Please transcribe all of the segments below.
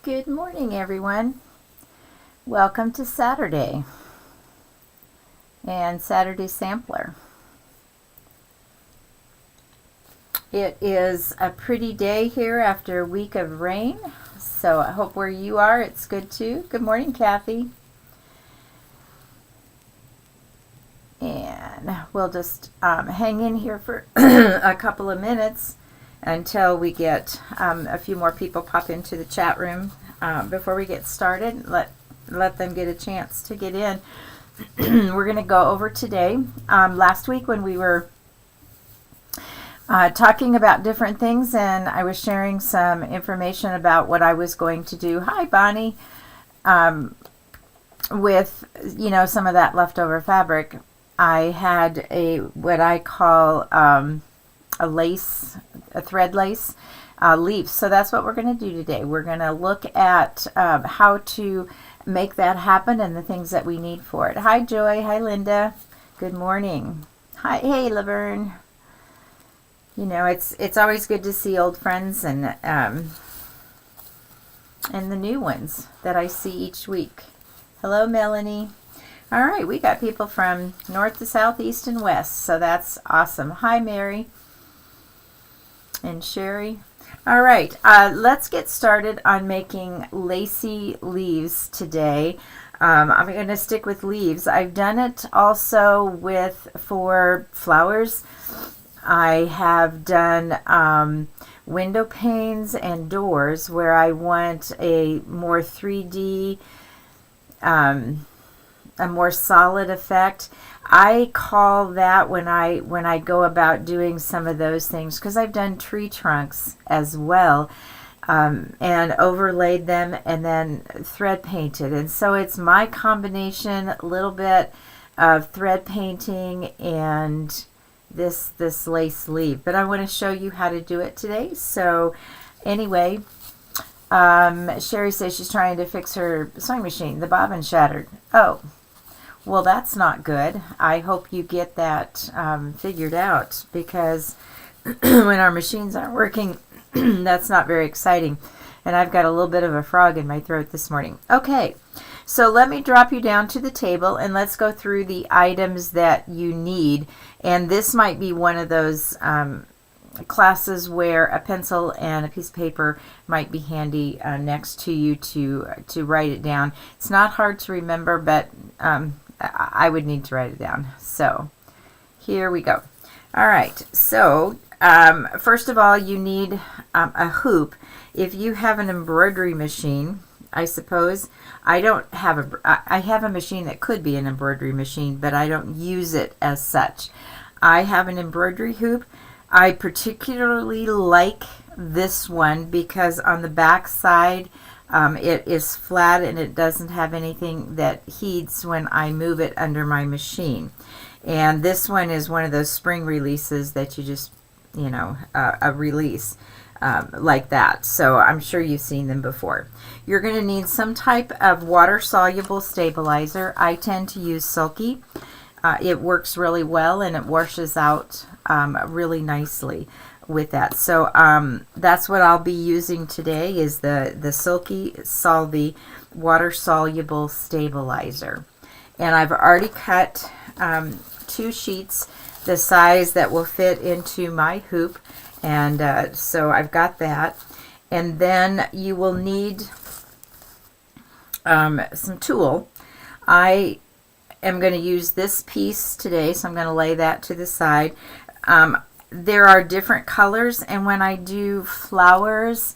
Good morning, everyone. Welcome to Saturday and Saturday Sampler. It is a pretty day here after a week of rain, so I hope where you are it's good too. Good morning, Kathy. And we'll just hang in here for a couple of minutes until we get a few more people pop into the chat room before we get started. Let them get a chance to get in. We're going to go over today. Last week when we were talking about different things and I was sharing some information about what I was going to do. Hi, Bonnie. With, some of that leftover fabric, I had what I call a thread lace leaf. So that's what we're going to do today. We're going to look at how to make that happen and the things that we need for it. Hi, Joy. Hi, Linda. Good morning. Hi, hey, Laverne. It's always good to see old friends and the new ones that I see each week. Hello, Melanie. All right, we got people from north to south, east, and west, so that's awesome. Hi, Mary and Sherry. All right, let's get started on making lacy leaves today. I'm going to stick with leaves. I've done it also for flowers. I have done window panes and doors where I want a more 3D, a more solid effect. I call that when I go about doing some of those things, because I've done tree trunks as well, and overlaid them and then thread painted. And so it's my combination, a little bit of thread painting and this lace leaf. But I want to show you how to do it today. So anyway, Sherry says she's trying to fix her sewing machine. The bobbin shattered. Oh. Well, that's not good. I hope you get that figured out, because when our machines aren't working, that's not very exciting. And I've got a little bit of a frog in my throat this morning. Okay, so let me drop you down to the table and let's go through the items that you need. And this might be one of those classes where a pencil and a piece of paper might be handy next to you to write it down. It's not hard to remember, but I would need to write it down. So here we go. All right, so first of all, you need a hoop. If you have an embroidery machine, I suppose, I have a machine that could be an embroidery machine, but I don't use it as such. I have an embroidery hoop. I particularly like this one because on the back side it is flat and it doesn't have anything that heats when I move it under my machine. And this one is one of those spring releases that you just, a release like that. So I'm sure you've seen them before. You're going to need some type of water-soluble stabilizer. I tend to use Sulky. It works really well and it washes out really nicely with that. So that's what I'll be using today, is the Silky Solvy water soluble stabilizer. And I've already cut 2 sheets the size that will fit into my hoop, and so I've got that. And then you will need some tulle. I am going to use this piece today, so I'm going to lay that to the side. There are different colors, and when I do flowers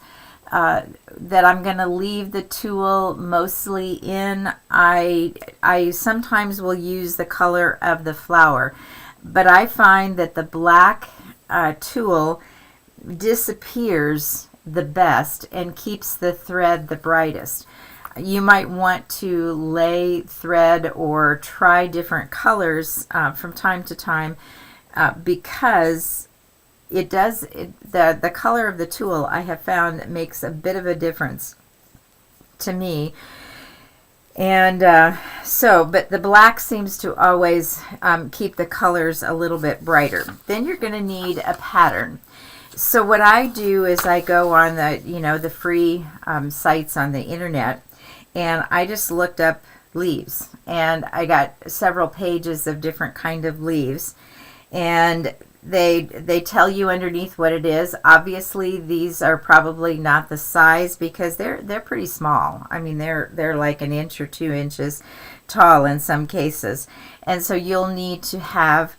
that I'm going to leave the tulle mostly in, I sometimes will use the color of the flower, but I find that the black tulle disappears the best and keeps the thread the brightest. You might want to lay thread or try different colors from time to time, because the color of the tulle, I have found, makes a bit of a difference to me. And but the black seems to always keep the colors a little bit brighter. Then you're going to need a pattern. So what I do is I go on the, the free sites on the internet, and I just looked up leaves, and I got several pages of different kind of leaves, and they tell you underneath what it is. Obviously, these are probably not the size because they're pretty small. I mean, they're like an inch or 2 inches tall in some cases, and so you'll need to have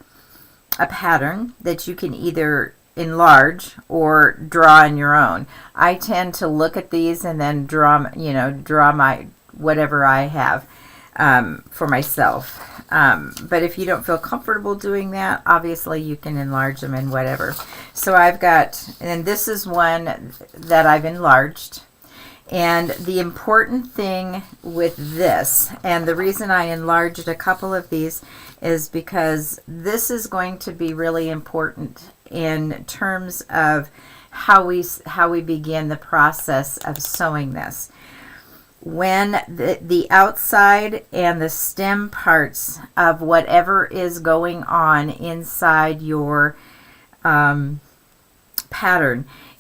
a pattern that you can either enlarge or draw on your own. I tend to look at these and then draw my whatever I have for myself. But if you don't feel comfortable doing that, obviously you can enlarge them and whatever. So I've got, and this is one that I've enlarged. And the important thing with this, and the reason I enlarged a couple of these, is because this is going to be really important in terms of how we begin the process of sewing this. When the outside and the stem parts of whatever is going on inside your pattern,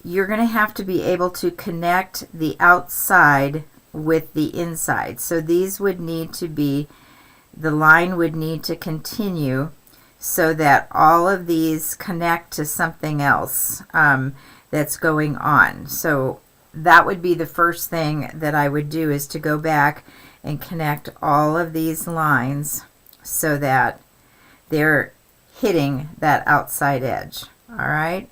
you're going to have to be able to connect the outside with the inside. So these would need to be, the line would need to continue so that all of these connect to something else that's going on. So that would be the first thing that I would do, is to go back and connect all of these lines so that they're hitting that outside edge. All right.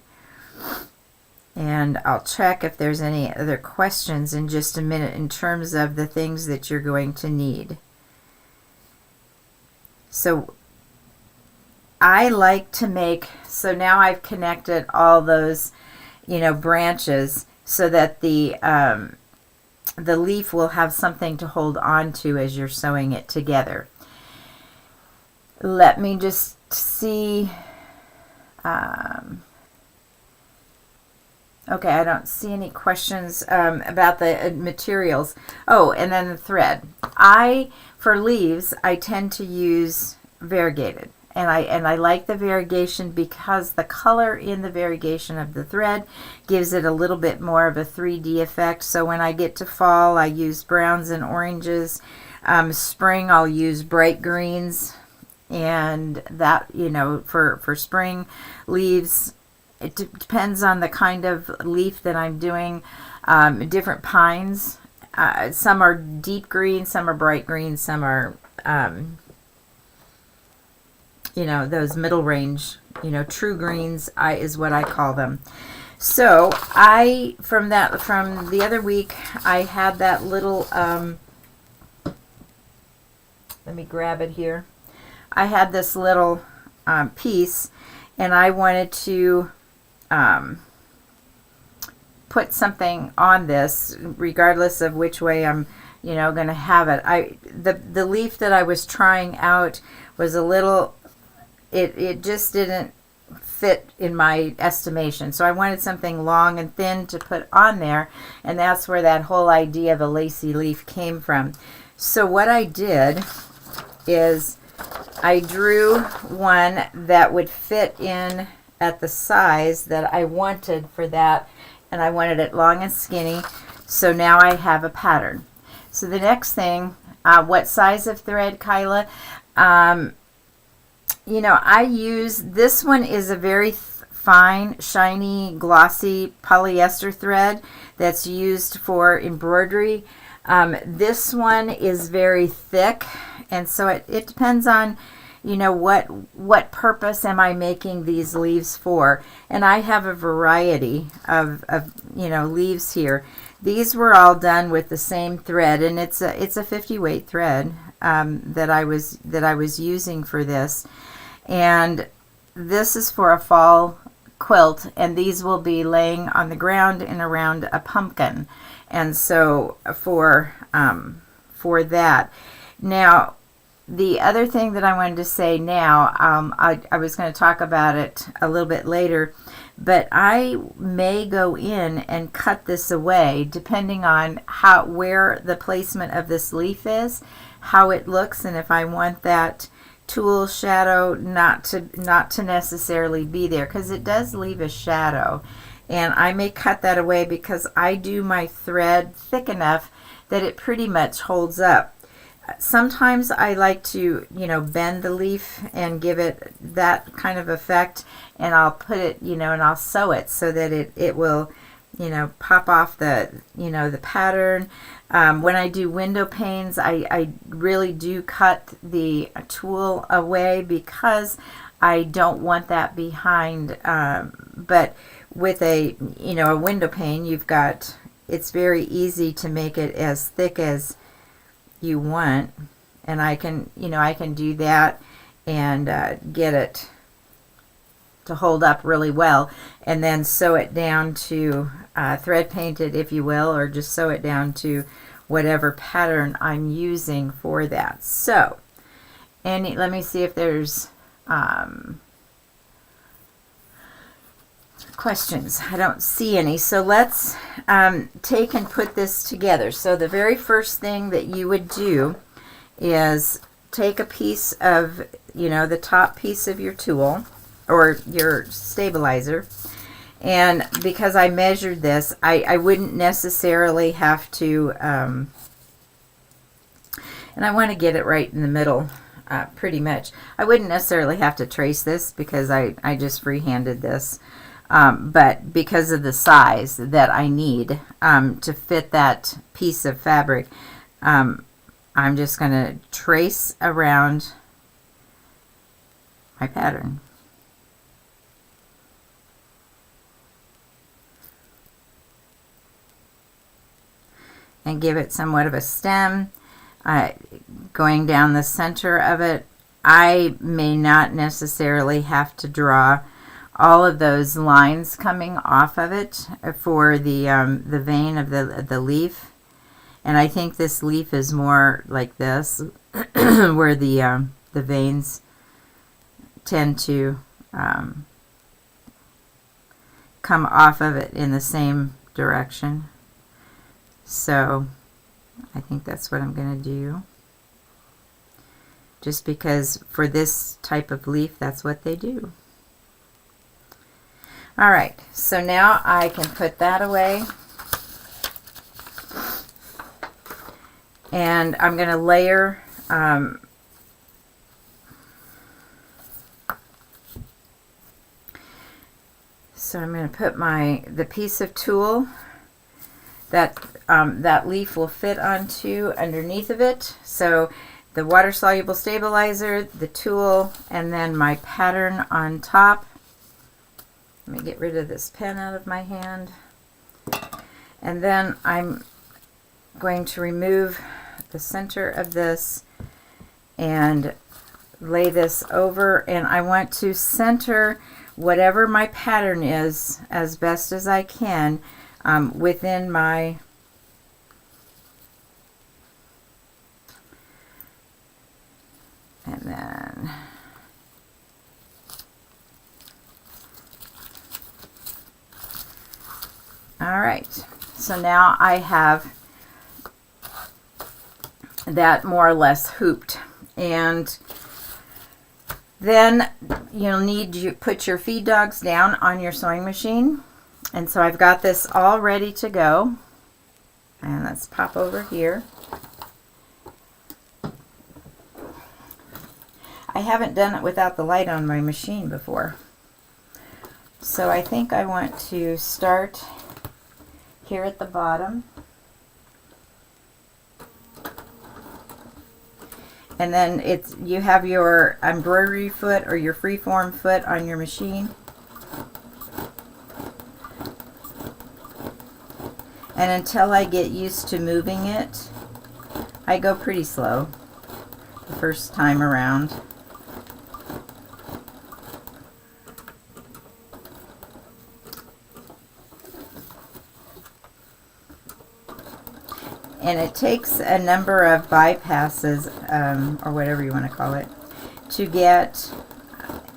And I'll check if there's any other questions in just a minute in terms of the things that you're going to need. So I like to make, so now I've connected all those, branches so that the leaf will have something to hold on to as you're sewing it together. Let me just see. Okay, I don't see any questions about the materials. Oh, and then the thread. For leaves, I tend to use variegated. And I like the variegation because the color in the variegation of the thread gives it a little bit more of a 3D effect. So when I get to fall, I use browns and oranges. Spring, I'll use bright greens. And that, for spring leaves, it depends on the kind of leaf that I'm doing. Different pines. Some are deep green, some are bright green, some are, those middle range, true greens is what I call them. So from the other week, I had that little, let me grab it here. I had this little piece, and I wanted to put something on this, regardless of which way I'm, going to have it. The leaf that I was trying out was a little, it just didn't fit in my estimation. So I wanted something long and thin to put on there, and that's where that whole idea of a lacy leaf came from. So what I did is I drew one that would fit in at the size that I wanted for that, and I wanted it long and skinny. So now I have a pattern. So the next thing, what size of thread, Kyla? I use, this one is a very fine, shiny, glossy polyester thread that's used for embroidery. This one is very thick, and so it depends on, what purpose am I making these leaves for. And I have a variety of leaves here. These were all done with the same thread, and it's a 50 weight thread that I was using for this. And this is for a fall quilt, and these will be laying on the ground and around a pumpkin. And so for that. Now, the other thing that I wanted to say now, I was going to talk about it a little bit later, but I may go in and cut this away depending on where the placement of this leaf is, how it looks, and if I want that tulle shadow not to necessarily be there, because it does leave a shadow. And I may cut that away because I do my thread thick enough that it pretty much holds up. Sometimes I like to, you know, bend the leaf and give it that kind of effect, and I'll put it, you know, and I'll sew it so that it will, you know, pop off the, you know, the pattern. When I do window panes, I really do cut the tool away because I don't want that behind. But with a, you know, a window pane, you've got, it's very easy to make it as thick as you want, and I can, you know, I can do that and get it to hold up really well, and then sew it down to thread paint it, if you will, or just sew it down to whatever pattern I'm using for that. So, and let me see if there's questions. I don't see any. So let's take and put this together. So the very first thing that you would do is take a piece of, you know, the top piece of your tool or your stabilizer, and because I measured this, I wouldn't necessarily have to, and I want to get it right in the middle pretty much. I wouldn't necessarily have to trace this because I just freehanded this. But because of the size that I need to fit that piece of fabric, I'm just going to trace around my pattern. And give it somewhat of a stem, going down the center of it. I may not necessarily have to draw all of those lines coming off of it for the vein of the leaf, and I think this leaf is more like this, where the veins tend to come off of it in the same direction. So I think that's what I'm going to do, just because for this type of leaf that's what they do. All right, so now I can put that away, and I'm going to layer so I'm going to put the piece of tulle that that leaf will fit onto underneath of it. So the water soluble stabilizer, the tulle, and then my pattern on top. Let me get rid of this pen out of my hand. And then I'm going to remove the center of this and lay this over, and I want to center whatever my pattern is as best as I can within my and then all right, so now I have that more or less hooped, and then you'll need to put your feed dogs down on your sewing machine. And so I've got this all ready to go, and let's pop over here. I haven't done it without the light on my machine before, so I think I want to start here at the bottom, and then you have your embroidery foot or your freeform foot on your machine, and until I get used to moving it, I go pretty slow the first time around. And it takes a number of bypasses, or whatever you want to call it, to get,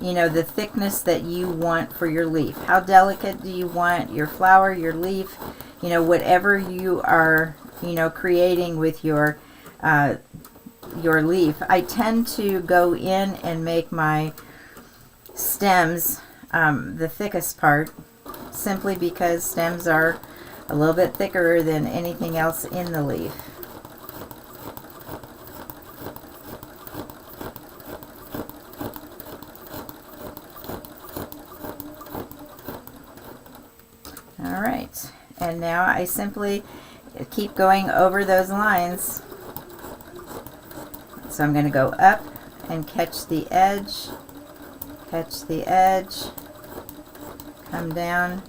you know, the thickness that you want for your leaf. How delicate do you want your flower, your leaf, you know, whatever you are, you know, creating with your leaf. I tend to go in and make my stems the thickest part, simply because stems are a little bit thicker than anything else in the leaf. All right, and now I simply keep going over those lines. So I'm going to go up and catch the edge, come down,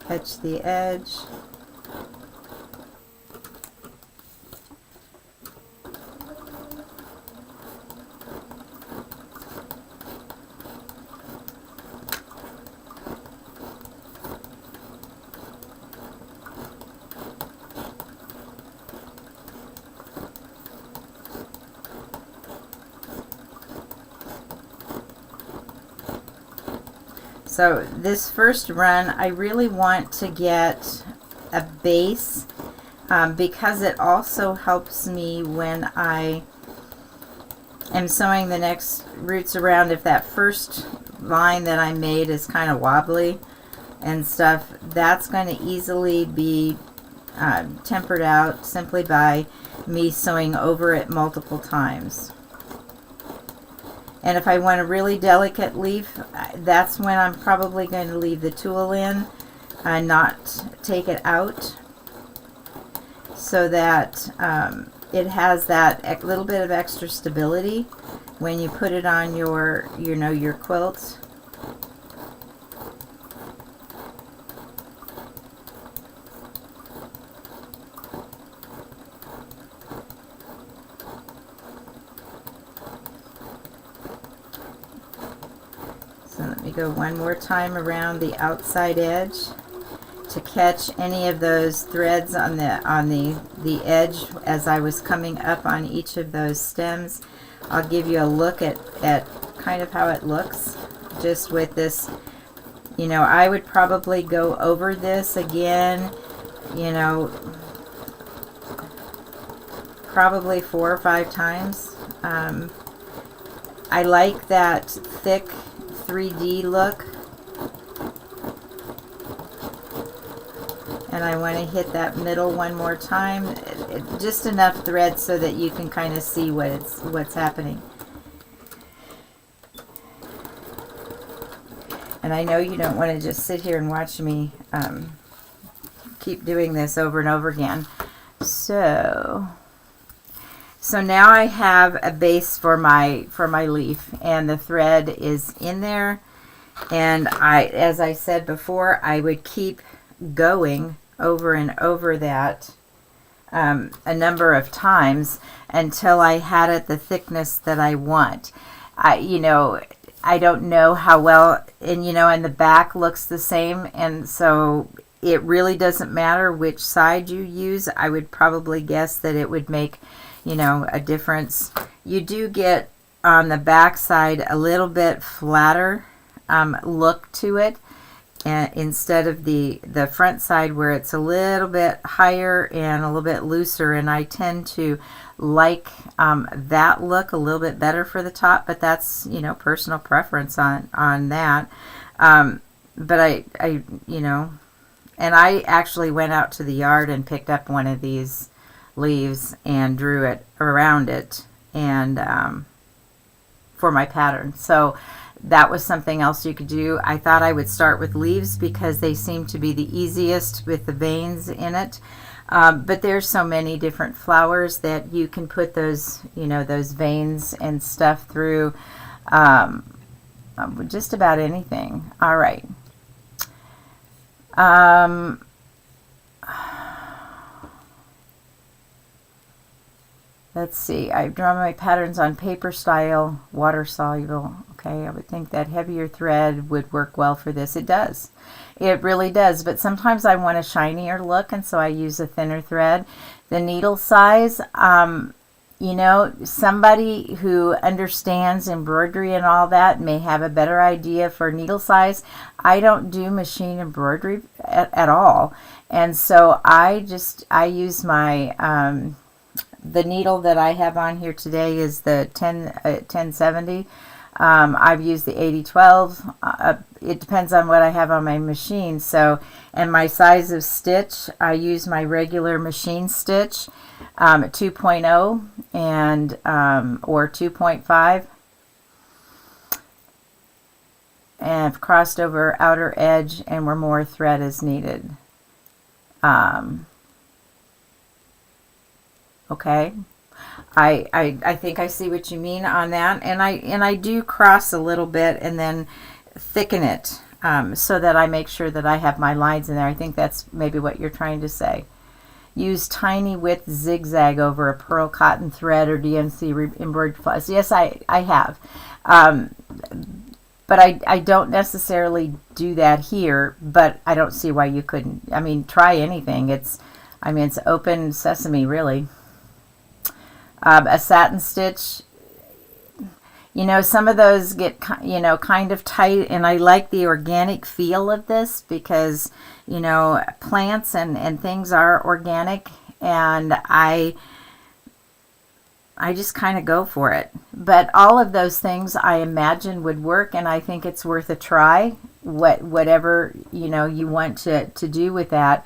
catch the edge, so this first run I really want to get a base because it also helps me when I am sewing the next roots around. If that first line that I made is kind of wobbly and stuff, that's going to easily be tempered out simply by me sewing over it multiple times. And if I want a really delicate leaf, that's when I'm probably going to leave the tool in and not take it out, so that it has that little bit of extra stability when you put it on your, your quilt. So let me go one more time around the outside edge to catch any of those threads on the edge as I was coming up on each of those stems. I'll give you a look at kind of how it looks just with this. I would probably go over this again, probably 4 or 5 times. I like that thick 3D look, and I want to hit that middle one more time, just enough thread so that you can kind of see what's happening. And I know you don't want to just sit here and watch me keep doing this over and over again. So now I have a base for my leaf, and the thread is in there, and as I said before, I would keep going over and over that a number of times until I had it the thickness that I want. I don't know how well, and the back looks the same, and so it really doesn't matter which side you use. I would probably guess that it would make a difference. You do get on the back side a little bit flatter look to it, and instead of the front side where it's a little bit higher and a little bit looser, and I tend to like that look a little bit better for the top, but that's personal preference on that. But I and I actually went out to the yard and picked up one of these leaves and drew it around it, and for my pattern. So that was something else you could do. I thought I would start with leaves because they seem to be the easiest with the veins in it, but there's so many different flowers that you can put those those veins and stuff through just about anything. All right. Let's see, I've drawn my patterns on paper style, water soluble. Okay, I would think that heavier thread would work well for this. It does. It really does, but sometimes I want a shinier look, and so I use a thinner thread. The needle size, somebody who understands embroidery and all that may have a better idea for needle size. I don't do machine embroidery at all, and so I use my the needle that I have on here today is the 1070. I've used the 80-12. It depends on what I have on my machine. So, and my size of stitch, I use my regular machine stitch, 2.0 and or 2.5. And I've crossed over outer edge and where more thread is needed. Okay. I think I see what you mean on that, and I do cross a little bit and then thicken it, so that I make sure that I have my lines in there. I think that's maybe what you're trying to say. Use tiny width zigzag over a pearl cotton thread or DMC embroidered floss. Yes, I have, but I don't necessarily do that here. But I don't see why you couldn't. I mean, try anything. It's open sesame, really. A satin stitch, some of those get, kind of tight, and I like the organic feel of this because, plants and things are organic, and I just kind of go for it. But all of those things I imagine would work, and I think it's worth a try, whatever, you want to do with that.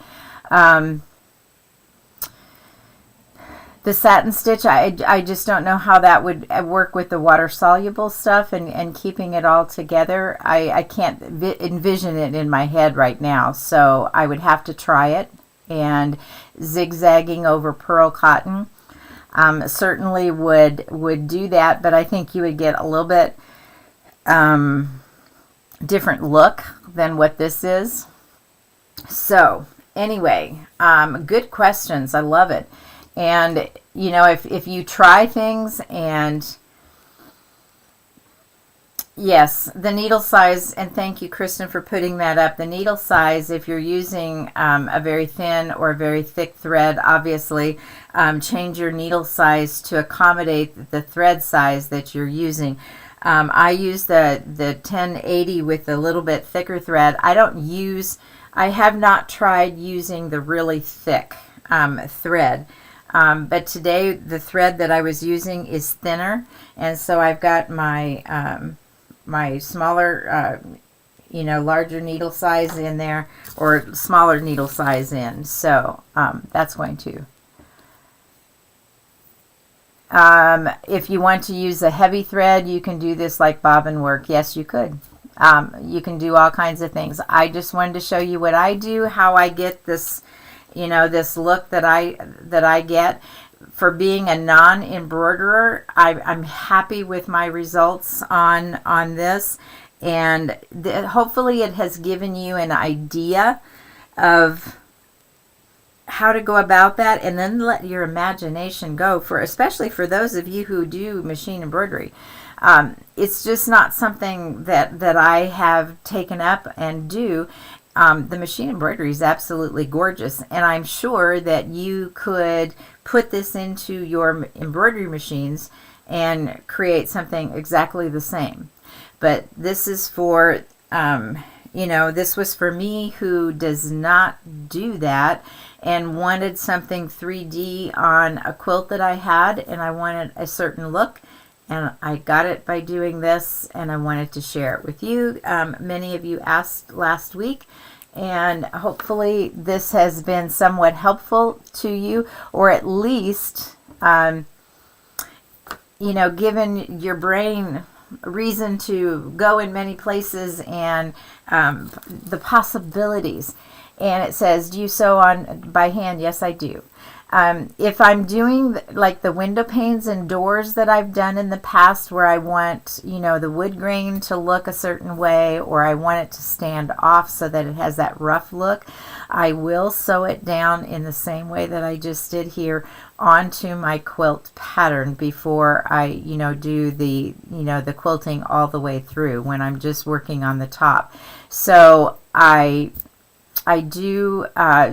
The satin stitch, I just don't know how that would work with the water-soluble stuff and keeping it all together. I can't envision it in my head right now, so I would have to try it. And zigzagging over pearl cotton certainly would do that, but I think you would get a little bit different look than what this is. So anyway, good questions. I love it. And, if you try things, and yes, the needle size, and thank you, Kristen, for putting that up. The needle size, if you're using a very thin or very thick thread, obviously, change your needle size to accommodate the thread size that you're using. I use the 1080 with a little bit thicker thread. I have not tried using the really thick thread. But today the thread that I was using is thinner, and so I've got my my smaller, larger needle size in there, or smaller needle size in. So that's going to. If you want to use a heavy thread, you can do this like bobbin work. Yes, you could. You can do all kinds of things. I just wanted to show you what I do, how I get this. This look that I get. For being a non-embroiderer, I'm happy with my results on this, and hopefully it has given you an idea of how to go about that, and then let your imagination go, especially for those of you who do machine embroidery. It's just not something that I have taken up and do. The machine embroidery is absolutely gorgeous, and I'm sure that you could put this into your embroidery machines and create something exactly the same. But this is for, this was for me who does not do that and wanted something 3D on a quilt that I had, and I wanted a certain look. And I got it by doing this, and I wanted to share it with you. Many of you asked last week, and hopefully this has been somewhat helpful to you, or at least, given your brain reason to go in many places, and the possibilities. And it says, do you sew on by hand? Yes, I do. If I'm doing like the window panes and doors that I've done in the past, where I want, the wood grain to look a certain way, or I want it to stand off so that it has that rough look, I will sew it down in the same way that I just did here onto my quilt pattern before I, do the quilting all the way through, when I'm just working on the top. So I do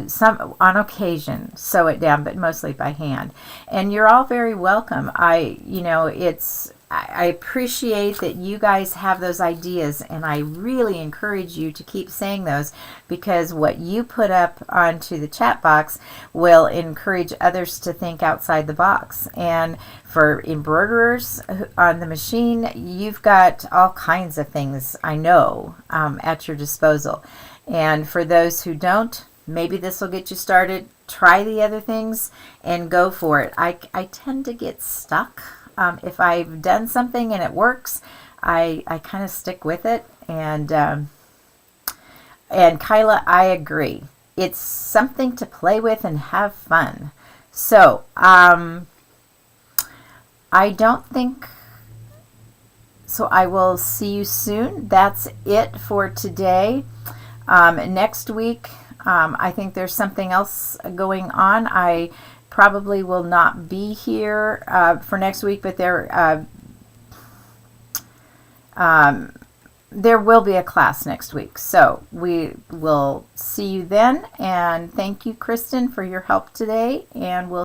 some on occasion sew it down, but mostly by hand. And you're all very welcome. It's I appreciate that you guys have those ideas, and I really encourage you to keep saying those, because what you put up onto the chat box will encourage others to think outside the box. And for embroiderers on the machine, you've got all kinds of things, I know, at your disposal. And for those who don't, maybe this will get you started. Try the other things and go for it. I tend to get stuck. If I've done something and it works, I kind of stick with it. And Kyla, I agree. It's something to play with and have fun. So I don't think so. I will see you soon. That's it for today. Next week, I think there's something else going on. I probably will not be here for next week, but there will be a class next week. So we will see you then. And thank you, Kristen, for your help today. And we'll